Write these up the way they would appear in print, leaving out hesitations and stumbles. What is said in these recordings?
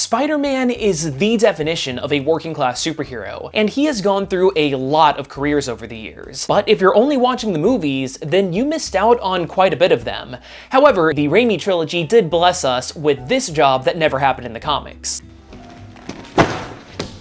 Spider-Man is the definition of a working-class superhero, and he has gone through a lot of careers over the years. But if you're only watching the movies, then you missed out on quite a bit of them. However, the Raimi trilogy did bless us with this job that never happened in the comics.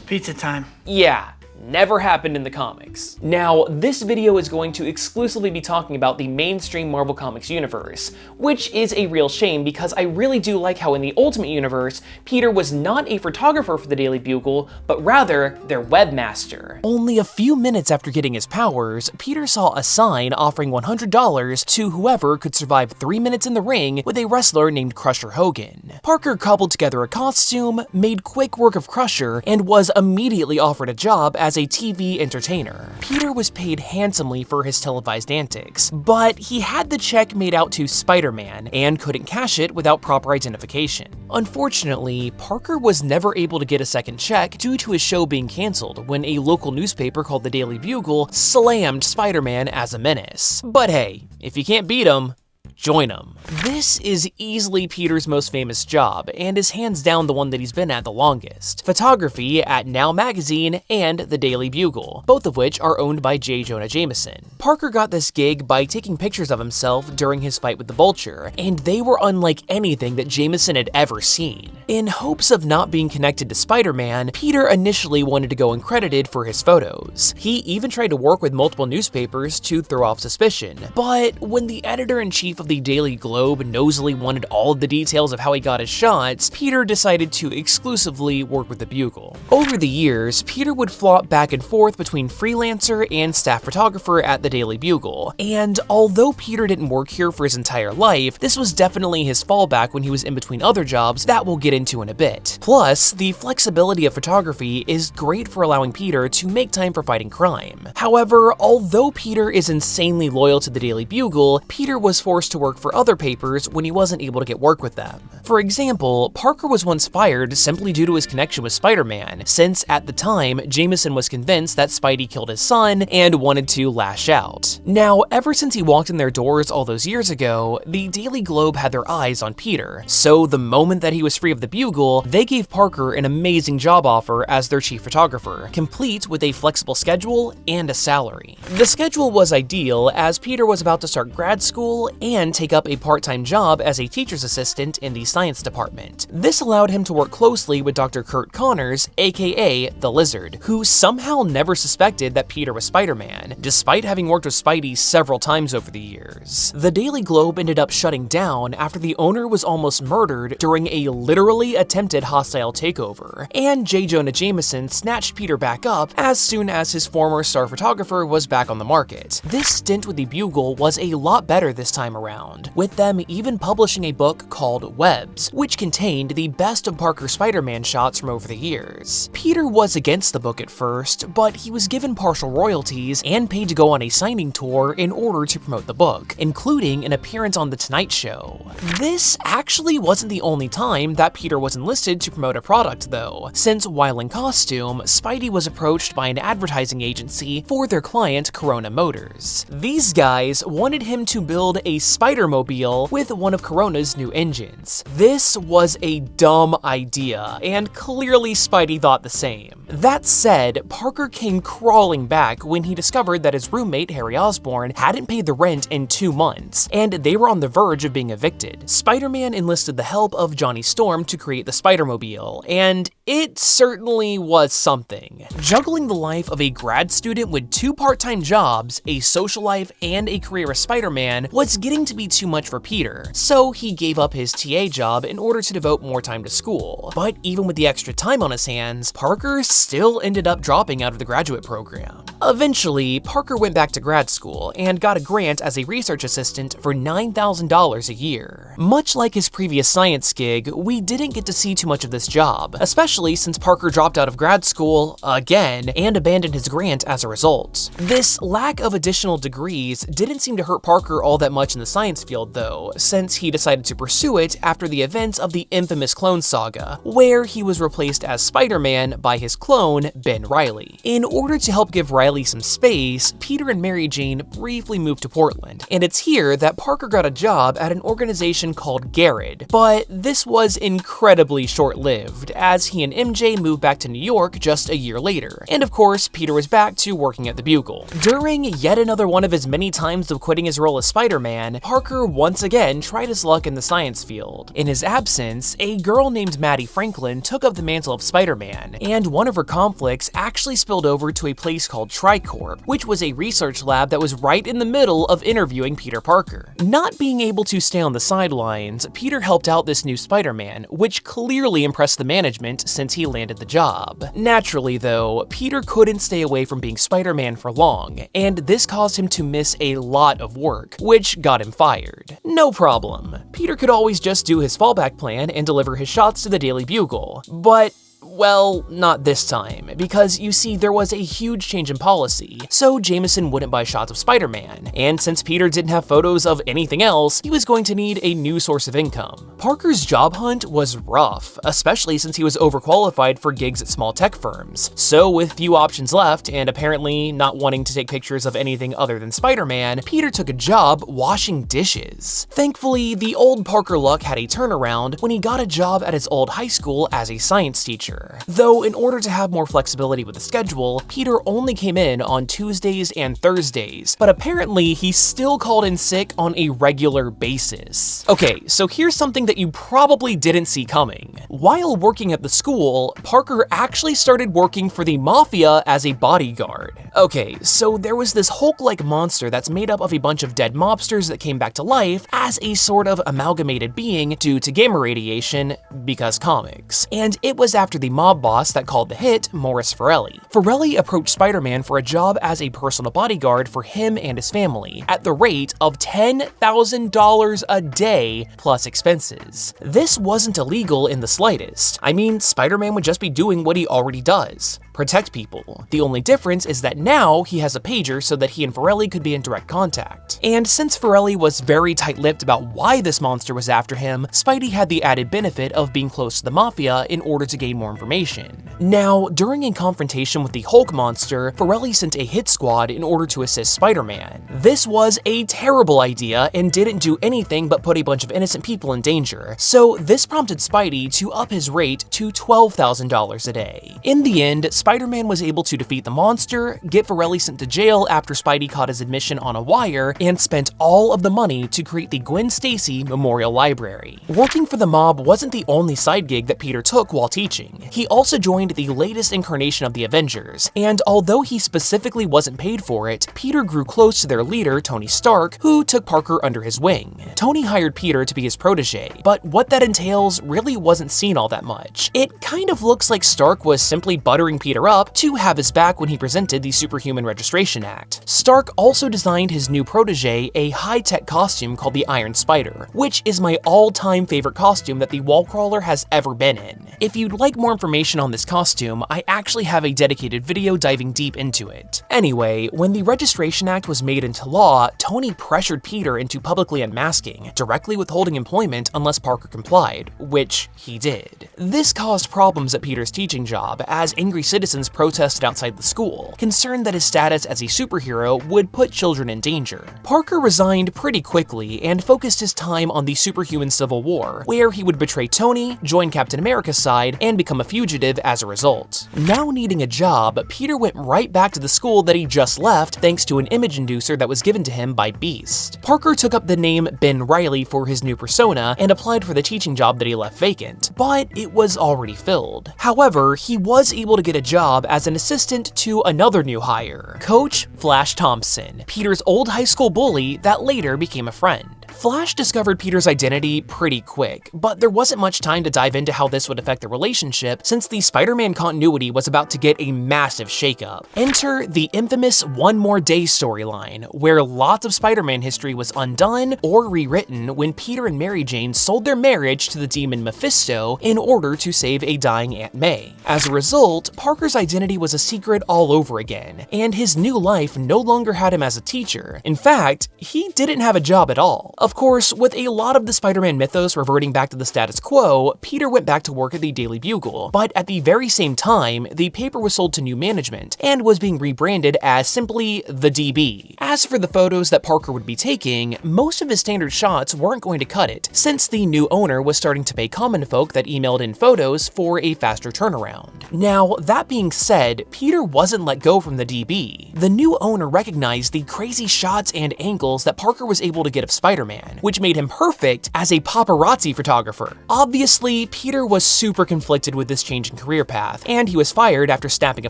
Pizza time. Yeah. Never happened in the comics. Now, this video is going to exclusively be talking about the mainstream Marvel Comics universe, which is a real shame because I really do like how in the Ultimate Universe, Peter was not a photographer for the Daily Bugle, but rather their webmaster. Only a few minutes after getting his powers, Peter saw a sign offering $100 to whoever could survive 3 minutes in the ring with a wrestler named Crusher Hogan. Parker cobbled together a costume, made quick work of Crusher, and was immediately offered a job as a TV entertainer. Peter was paid handsomely for his televised antics, but he had the check made out to Spider-Man and couldn't cash it without proper identification. Unfortunately, Parker was never able to get a second check due to his show being canceled when a local newspaper called the Daily Bugle slammed Spider-Man as a menace. But hey, if you can't beat him, join him. This is easily Peter's most famous job, and is hands down the one that he's been at the longest. Photography at Now Magazine and the Daily Bugle, both of which are owned by J. Jonah Jameson. Parker got this gig by taking pictures of himself during his fight with the Vulture, and they were unlike anything that Jameson had ever seen. In hopes of not being connected to Spider-Man, Peter initially wanted to go uncredited for his photos. He even tried to work with multiple newspapers to throw off suspicion, but when the editor-in-chief of the Daily Globe nosily wanted all of the details of how he got his shots, Peter decided to exclusively work with the Bugle. Over the years, Peter would flop back and forth between freelancer and staff photographer at the Daily Bugle, and although Peter didn't work here for his entire life, this was definitely his fallback when he was in between other jobs that we'll get into in a bit. Plus, the flexibility of photography is great for allowing Peter to make time for fighting crime. However, although Peter is insanely loyal to the Daily Bugle, Peter was forced to work for other papers when he wasn't able to get work with them. For example, Parker was once fired simply due to his connection with Spider-Man, since at the time, Jameson was convinced that Spidey killed his son and wanted to lash out. Now, ever since he walked in their doors all those years ago, the Daily Globe had their eyes on Peter, so the moment that he was free of the Bugle, they gave Parker an amazing job offer as their chief photographer, complete with a flexible schedule and a salary. The schedule was ideal as Peter was about to start grad school and take up a part-time job as a teacher's assistant in the science department. This allowed him to work closely with Dr. Kurt Connors, aka the Lizard, who somehow never suspected that Peter was Spider-Man, despite having worked with Spidey several times over the years. The Daily Globe ended up shutting down after the owner was almost murdered during a literally attempted hostile takeover, and J. Jonah Jameson snatched Peter back up as soon as his former star photographer was back on the market. This stint with the Bugle was a lot better this time around, with them even publishing a book called Webs, which contained the best of Parker's Spider-Man shots from over the years. Peter was against the book at first, but he was given partial royalties and paid to go on a signing tour in order to promote the book, including an appearance on The Tonight Show. This actually wasn't the only time that Peter was enlisted to promote a product though, since while in costume, Spidey was approached by an advertising agency for their client Corona Motors. These guys wanted him to build a Spider-Mobile with one of Corona's new engines. This was a dumb idea, and clearly Spidey thought the same. That said, Parker came crawling back when he discovered that his roommate Harry Osborn hadn't paid the rent in 2 months, and they were on the verge of being evicted. Spider-Man enlisted the help of Johnny Storm to create the Spider-Mobile, and it certainly was something. Juggling the life of a grad student with 2 part-time jobs, a social life, and a career as Spider-Man was getting to be too much for Peter, so he gave up his TA job in order to devote more time to school. But even with the extra time on his hands, Parker still ended up dropping out of the graduate program. Eventually, Parker went back to grad school and got a grant as a research assistant for $9,000 a year. Much like his previous science gig, we didn't get to see too much of this job, especially since Parker dropped out of grad school again and abandoned his grant as a result. This lack of additional degrees didn't seem to hurt Parker all that much in the science field though, since he decided to pursue it after the events of the infamous clone saga, where he was replaced as Spider-Man by his clone, Ben Reilly. In order to help give Reilly finally some space, Peter and Mary Jane briefly moved to Portland, and it's here that Parker got a job at an organization called Garrett. But this was incredibly short-lived, as he and MJ moved back to New York just a year later, and of course, Peter was back to working at the Bugle. During yet another one of his many times of quitting his role as Spider-Man, Parker once again tried his luck in the science field. In his absence, a girl named Maddie Franklin took up the mantle of Spider-Man, and one of her conflicts actually spilled over to a place called Tricorp, which was a research lab that was right in the middle of interviewing Peter Parker. Not being able to stay on the sidelines, Peter helped out this new Spider-Man, which clearly impressed the management since he landed the job. Naturally though, Peter couldn't stay away from being Spider-Man for long, and this caused him to miss a lot of work, which got him fired. No problem. Peter could always just do his fallback plan and deliver his shots to the Daily Bugle, but well, not this time, because you see, there was a huge change in policy, so Jameson wouldn't buy shots of Spider-Man, and since Peter didn't have photos of anything else, he was going to need a new source of income. Parker's job hunt was rough, especially since he was overqualified for gigs at small tech firms, so with few options left, and apparently not wanting to take pictures of anything other than Spider-Man, Peter took a job washing dishes. Thankfully, the old Parker luck had a turnaround when he got a job at his old high school as a science teacher. Though in order to have more flexibility with the schedule, Peter only came in on Tuesdays and Thursdays, but apparently he still called in sick on a regular basis. Okay, so here's something that you probably didn't see coming. While working at the school, Parker actually started working for the Mafia as a bodyguard. Okay, so there was this Hulk-like monster that's made up of a bunch of dead mobsters that came back to life as a sort of amalgamated being due to gamma radiation, because comics. And it was after the mob boss that called the hit Morris Forelli. Forelli approached Spider-Man for a job as a personal bodyguard for him and his family, at the rate of $10,000 a day plus expenses. This wasn't illegal in the slightest. I mean, Spider-Man would just be doing what he already does: protect people. The only difference is that now he has a pager so that he and Forelli could be in direct contact. And since Forelli was very tight-lipped about why this monster was after him, Spidey had the added benefit of being close to the Mafia in order to gain more information. Now, during a confrontation with the Hulk monster, Forelli sent a hit squad in order to assist Spider-Man. This was a terrible idea and didn't do anything but put a bunch of innocent people in danger, so this prompted Spidey to up his rate to $12,000 a day. In the end, Spider-Man was able to defeat the monster, get Forelli sent to jail after Spidey caught his admission on a wire, and spent all of the money to create the Gwen Stacy Memorial Library. Working for the mob wasn't the only side gig that Peter took while teaching. He also joined the latest incarnation of the Avengers, and although he specifically wasn't paid for it, Peter grew close to their leader, Tony Stark, who took Parker under his wing. Tony hired Peter to be his protege, but what that entails really wasn't seen all that much. It kind of looks like Stark was simply buttering Peter up to have his back when he presented the Superhuman Registration Act. Stark also designed his new protege a high-tech costume called the Iron Spider, which is my all-time favorite costume that the Wallcrawler has ever been in. If you'd like more information on this costume, I actually have a dedicated video diving deep into it. Anyway, when the Registration Act was made into law, Tony pressured Peter into publicly unmasking, directly withholding employment unless Parker complied, which he did. This caused problems at Peter's teaching job, as angry citizens protested outside the school, concerned that his status as a superhero would put children in danger. Parker resigned pretty quickly and focused his time on the Superhuman Civil War, where he would betray Tony, join Captain America's side, and become a fugitive as a result. Now needing a job, Peter went right back to the school that he just left thanks to an image inducer that was given to him by Beast. Parker took up the name Ben Reilly for his new persona and applied for the teaching job that he left vacant, but it was already filled. However, he was able to get a job as an assistant to another new hire, Coach Flash Thompson, Peter's old high school bully that later became a friend. Flash discovered Peter's identity pretty quick, but there wasn't much time to dive into how this would affect the relationship since the Spider-Man continuity was about to get a massive shakeup. Enter the infamous One More Day storyline, where lots of Spider-Man history was undone or rewritten when Peter and Mary Jane sold their marriage to the demon Mephisto in order to save a dying Aunt May. As a result, Parker's identity was a secret all over again, and his new life no longer had him as a teacher. In fact, he didn't have a job at all. Of course, with a lot of the Spider-Man mythos reverting back to the status quo, Peter went back to work at the Daily Bugle, but at the very same time, the paper was sold to new management and was being rebranded as simply the DB. As for the photos that Parker would be taking, most of his standard shots weren't going to cut it, since the new owner was starting to pay common folk that emailed in photos for a faster turnaround. Now, that being said, Peter wasn't let go from the DB. The new owner recognized the crazy shots and angles that Parker was able to get of Spider-Man, which made him perfect as a paparazzi photographer. Obviously, Peter was super conflicted with this change in career path, and he was fired after snapping a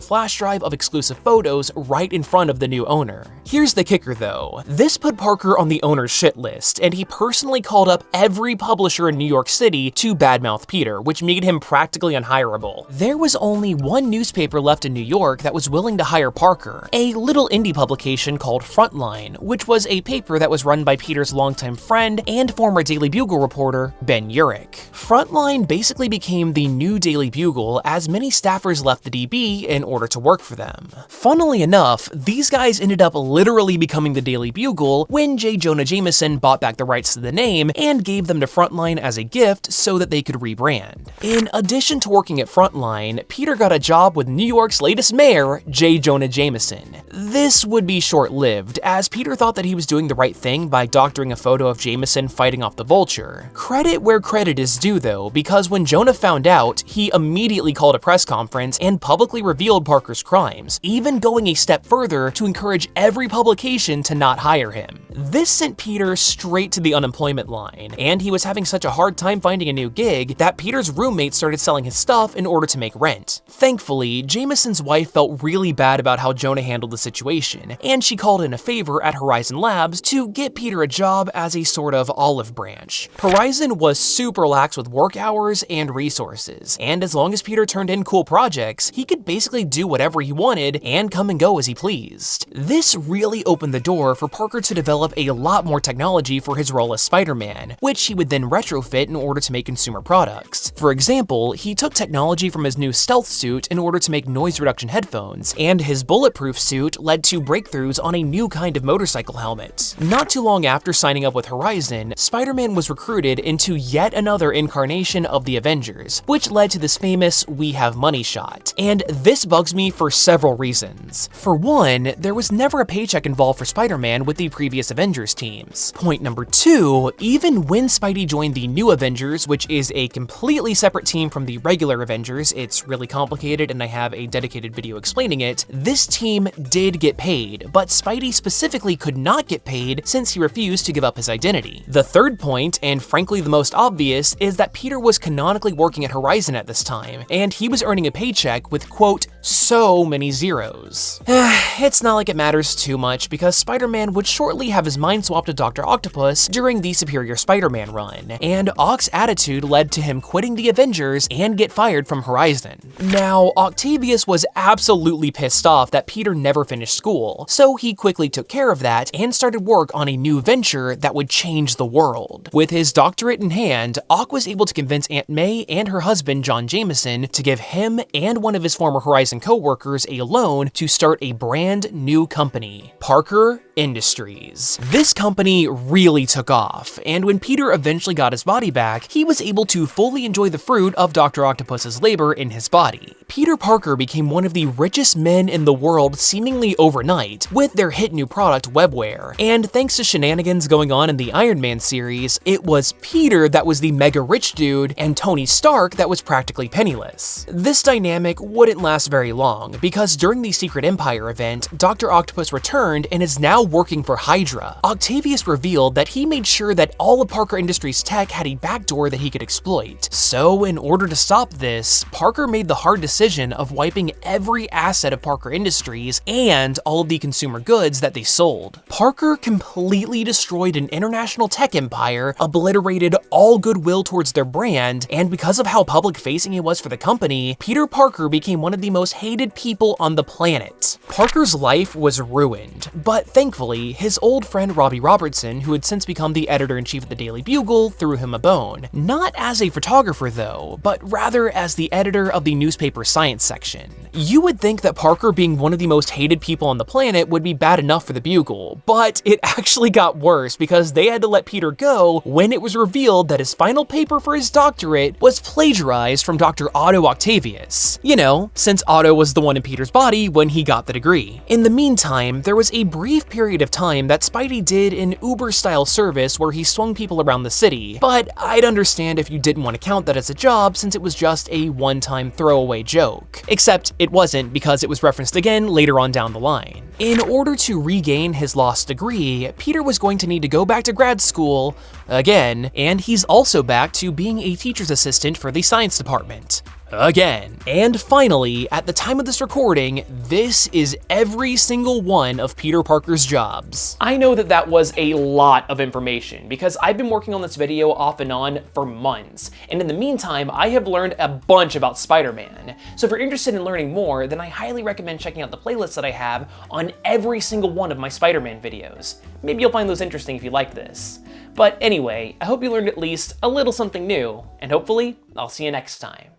flash drive of exclusive photos right in front of the new owner. Here's the kicker though, this put Parker on the owner's shit list, and he personally called up every publisher in New York City to badmouth Peter, which made him practically unhireable. There was only one newspaper left in New York that was willing to hire Parker, a little indie publication called Frontline, which was a paper that was run by Peter's longtime friend and former Daily Bugle reporter, Ben Yorick. Frontline basically became the new Daily Bugle as many staffers left the DB in order to work for them. Funnily enough, these guys ended up literally becoming the Daily Bugle when J. Jonah Jameson bought back the rights to the name and gave them to Frontline as a gift so that they could rebrand. In addition to working at Frontline, Peter got a job with New York's latest mayor, J. Jonah Jameson. This would be short-lived, as Peter thought that he was doing the right thing by doctoring a photo of Jameson fighting off the Vulture. Credit where credit is due though, because when Jonah found out, he immediately called a press conference and publicly revealed Parker's crimes, even going a step further to encourage every publication to not hire him. This sent Peter straight to the unemployment line, and he was having such a hard time finding a new gig that Peter's roommate started selling his stuff in order to make rent. Thankfully, Jameson's wife felt really bad about how Jonah handled the situation, and she called in a favor at Horizon Labs to get Peter a job as a sort of olive branch. Horizon was super lax with work hours and resources, and as long as Peter turned in cool projects, he could basically do whatever he wanted and come and go as he pleased. This really opened the door for Parker to develop a lot more technology for his role as Spider-Man, which he would then retrofit in order to make consumer products. For example, he took technology from his new stealth suit in order to make noise reduction headphones, and his bulletproof suit led to breakthroughs on a new kind of motorcycle helmet. Not too long after signing up with Horizon, Spider-Man was recruited into yet another incarnation of the Avengers, which led to this famous "we have money" shot. And this bugs me for several reasons. For one, there was never a paycheck involved for Spider-Man with the previous Avengers teams. Point number two, even when Spidey joined the new Avengers, which is a completely separate team from the regular Avengers, it's really complicated and I have a dedicated video explaining it, this team did get paid, but Spidey specifically could not get paid since he refused to give up his identity. The third point, and frankly the most obvious, is that Peter was canonically working at Horizon at this time, and he was earning a paycheck with, quote, so many zeros. It's not like it matters too much, because Spider-Man would shortly have his mind swapped to Dr. Octopus during the Superior Spider-Man run, and Oc's attitude led to him quitting the Avengers and get fired from Horizon. Now, Octavius was absolutely pissed off that Peter never finished school, so he quickly took care of that and started work on a new venture that would change the world. With his doctorate in hand, Oc was able to convince Aunt May and her husband John Jameson to give him and one of his former Horizon co-workers a loan to start a brand new company, Parker Industries. This company really took off, and when Peter eventually got his body back, he was able to fully enjoy the fruit of Dr. Octopus's labor in his body. Peter Parker became one of the richest men in the world seemingly overnight with their hit new product Webware, and thanks to shenanigans going on in the Iron Man series, it was Peter that was the mega rich dude and Tony Stark that was practically penniless. This dynamic wouldn't last very long, because during the Secret Empire event, Dr. Octopus returned and is now working for Hydra. Octavius revealed that he made sure that all of Parker Industries' tech had a backdoor that he could exploit. So in order to stop this, Parker made the hard decision of wiping every asset of Parker Industries and all of the consumer goods that they sold. Parker completely destroyed an international tech empire, obliterated all goodwill towards their brand, and because of how public-facing he was for the company, Peter Parker became one of the most hated people on the planet. Parker's life was ruined, but thankfully, his old friend Robbie Robertson, who had since become the editor-in-chief of the Daily Bugle, threw him a bone. Not as a photographer though, but rather as the editor of the newspaper science section. You would think that Parker being one of the most hated people on the planet would be bad enough for the Bugle, but it actually got worse because they had to let Peter go when it was revealed that his final paper for his doctorate was plagiarized from Dr. Otto Octavius. You know, since Otto was the one in Peter's body when he got the degree. In the meantime, there was a brief period of time that Spidey did an Uber-style service where he swung people around the city, but I'd understand if you didn't want to count that as a job since it was just a one-time throwaway joke. Except it wasn't, because it was referenced again later on down the line. In order to regain his lost degree, Peter was going to need to go back to grad school again, and he's also back to being a teacher's assistant for the science department. Again. And finally, at the time of this recording, this is every single one of Peter Parker's jobs. I know that that was a lot of information because I've been working on this video off and on for months, and in the meantime, I have learned a bunch about Spider-Man. So if you're interested in learning more, then I highly recommend checking out the playlist that I have on every single one of my Spider-Man videos. Maybe you'll find those interesting if you like this. But anyway, I hope you learned at least a little something new, and hopefully, I'll see you next time.